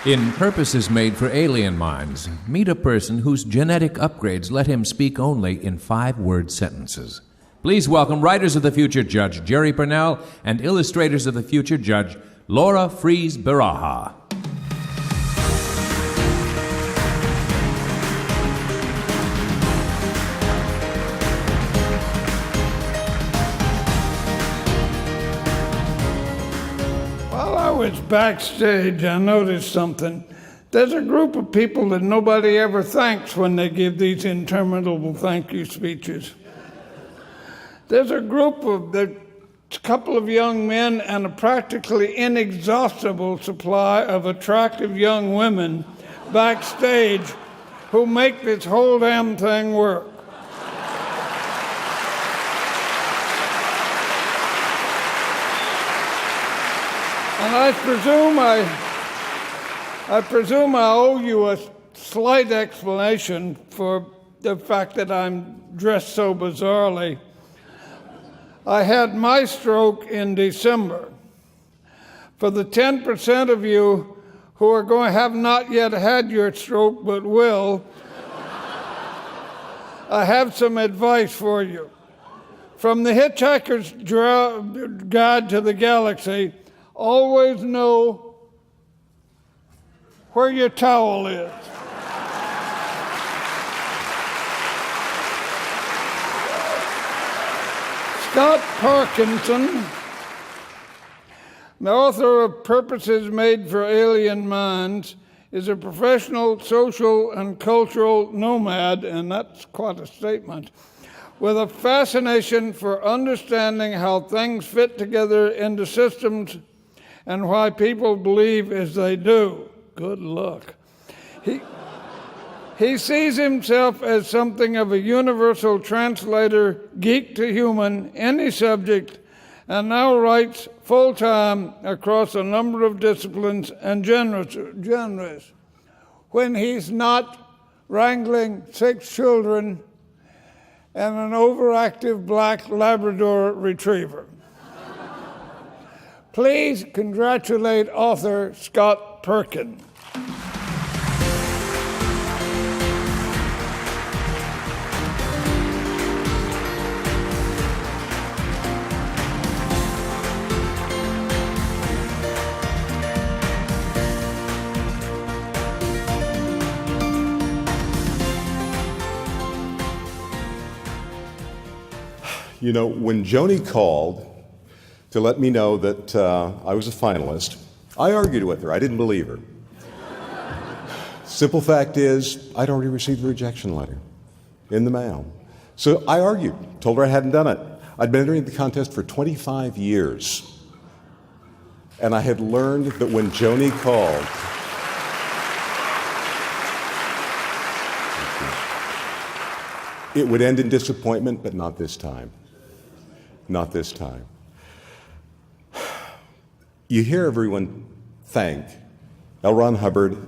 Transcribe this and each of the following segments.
In Purposes Made for Alien Minds, meet a person whose genetic upgrades let him speak only in 5-word sentences. Please welcome Writers of the Future Judge Jerry Purnell and Illustrators of the Future Judge Laura Fries-Baraha. While I was backstage, I noticed something. There's a group of people that nobody ever thanks when they give these interminable thank you speeches. There's a group of a couple of young men and a practically inexhaustible supply of attractive young women backstage who make this whole damn thing work. And I presume I owe you a slight explanation for the fact that I'm dressed so bizarrely. I had my stroke in December. For the 10% of you who have not yet had your stroke but will, I have some advice for you. From the Hitchhiker's Guide to the Galaxy, always know where your towel is. Scott Parkinson, the author of Purposes Made for Alien Minds, is a professional, social, and cultural nomad, and that's quite a statement, with a fascination for understanding how things fit together into systems and why people believe as they do. Good luck. He sees himself as something of a universal translator, geek to human, any subject, and now writes full-time across a number of disciplines and genres. When he's not wrangling 6 children and an overactive black Labrador retriever. Please congratulate author Scott Parkin. You know, when Joni called to let me know that I was a finalist, I argued with her. I didn't believe her. Simple fact is, I'd already received a rejection letter in the mail. So I argued, told her I hadn't done it. I'd been entering the contest for 25 years. And I had learned that when Joni called, it would end in disappointment, but not this time. Not this time. You hear everyone thank L. Ron Hubbard,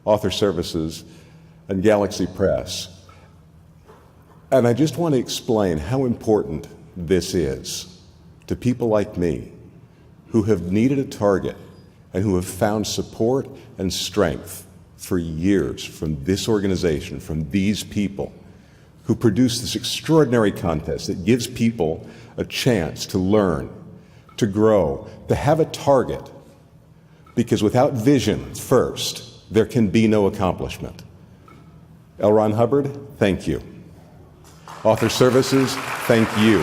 Author Services, and Galaxy Press. And I just want to explain how important this is to people like me who have needed a target and who have found support and strength for years from this organization, from these people who produce this extraordinary contest that gives people a chance to learn, to grow, to have a target. Because without vision first, there can be no accomplishment. L. Ron Hubbard, thank you. Author Services, thank you.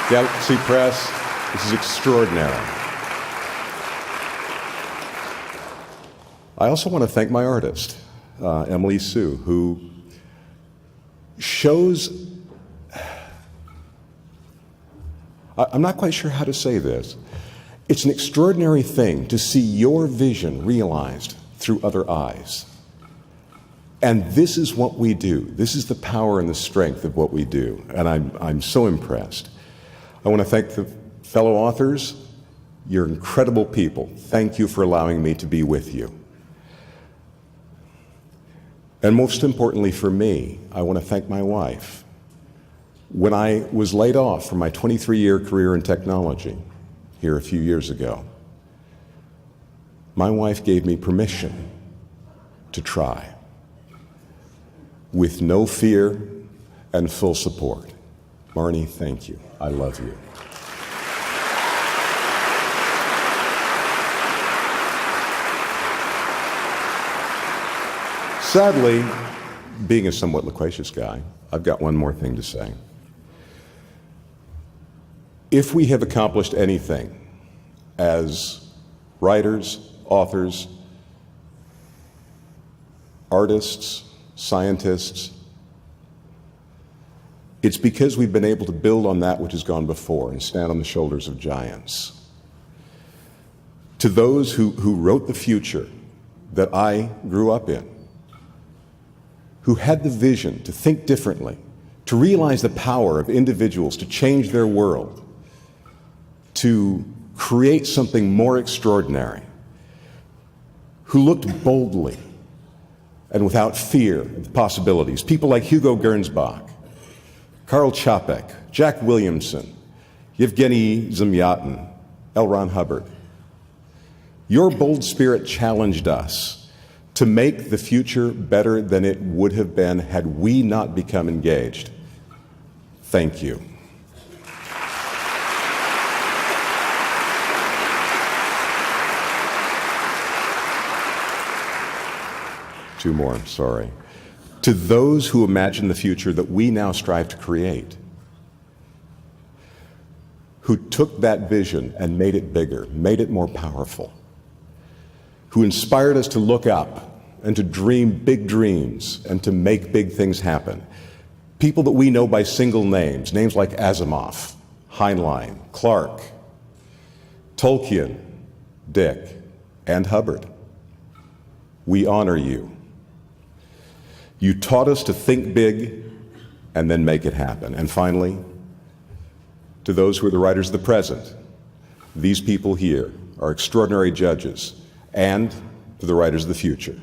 Galaxy Press, this is extraordinary. I also want to thank my artist, Emily Siu, who shows, I'm not quite sure how to say this. It's an extraordinary thing to see your vision realized through other eyes. And this is what we do. This is the power and the strength of what we do. And I'm so impressed. I want to thank the fellow authors. You're incredible people. Thank you for allowing me to be with you. And most importantly for me, I want to thank my wife. When I was laid off from my 23-year career in technology here a few years ago, my wife gave me permission to try, with no fear and full support. Marnie, thank you. I love you. Sadly, being a somewhat loquacious guy, I've got one more thing to say. If we have accomplished anything as writers, authors, artists, scientists, it's because we've been able to build on that which has gone before and stand on the shoulders of giants. To those who wrote the future that I grew up in, who had the vision to think differently, to realize the power of individuals to change their world, to create something more extraordinary, who looked boldly and without fear of the possibilities. People like Hugo Gernsback, Karl Čapek, Jack Williamson, Yevgeny Zamyatin, L. Ron Hubbard. Your bold spirit challenged us to make the future better than it would have been had we not become engaged. Thank you. Two more, I'm sorry. To those who imagine the future that we now strive to create, who took that vision and made it bigger, made it more powerful, who inspired us to look up and to dream big dreams and to make big things happen. People that we know by single names, names like Asimov, Heinlein, Clarke, Tolkien, Dick, and Hubbard. We honor you. You taught us to think big and then make it happen. And finally, to those who are the writers of the present, these people here are extraordinary judges, and to the writers of the future.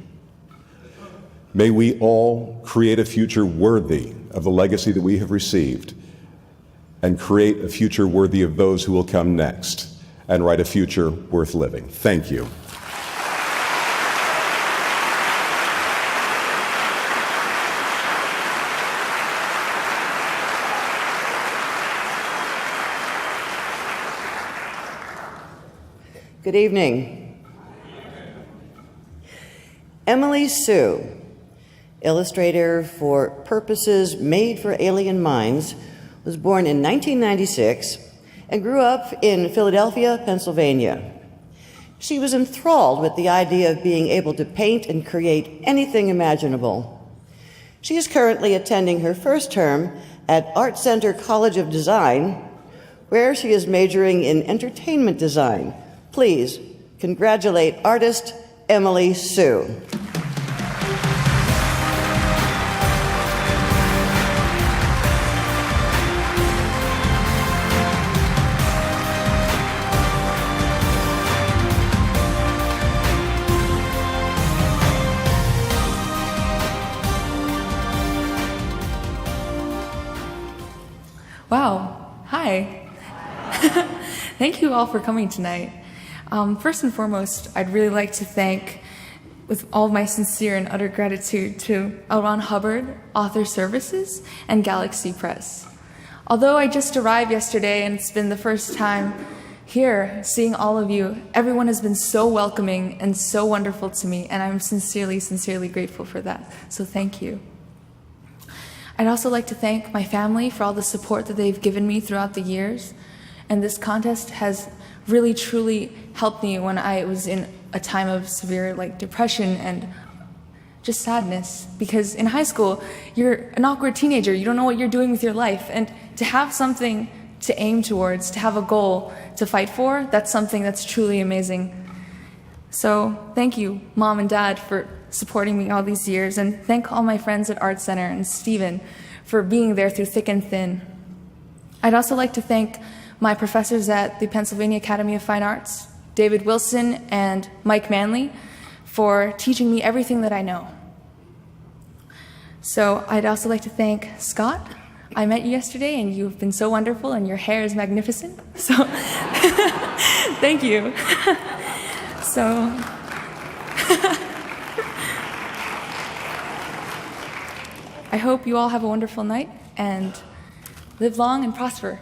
May we all create a future worthy of the legacy that we have received, and create a future worthy of those who will come next, and write a future worth living. Thank you. Good evening. Emily Siu, illustrator for Purposes Made for Alien Minds, was born in 1996 and grew up in Philadelphia, Pennsylvania. She was enthralled with the idea of being able to paint and create anything imaginable. She is currently attending her first term at Art Center College of Design, where she is majoring in entertainment design. Please congratulate artist Emily Siu. Wow, hi. Thank you all for coming tonight. First and foremost, I'd really like to thank, with all of my sincere and utter gratitude, to L. Ron Hubbard, Author Services, and Galaxy Press. Although I just arrived yesterday and it's been the first time here seeing all of you, everyone has been so welcoming and so wonderful to me, and I'm sincerely, sincerely grateful for that. So thank you. I'd also like to thank my family for all the support that they've given me throughout the years, and this contest has really truly helped me when I was in a time of severe depression and just sadness, because in high school you're an awkward teenager, you don't know what you're doing with your life, and to have something to aim towards, to have a goal to fight for, that's something that's truly amazing. So thank you, Mom and Dad, for supporting me all these years, and thank all my friends at Art Center and Stephen for being there through thick and thin. I'd also like to thank my professors at the Pennsylvania Academy of Fine Arts, David Wilson and Mike Manley, for teaching me everything that I know. So I'd also like to thank Scott. I met you yesterday and you've been so wonderful and your hair is magnificent. So thank you. So I hope you all have a wonderful night and live long and prosper.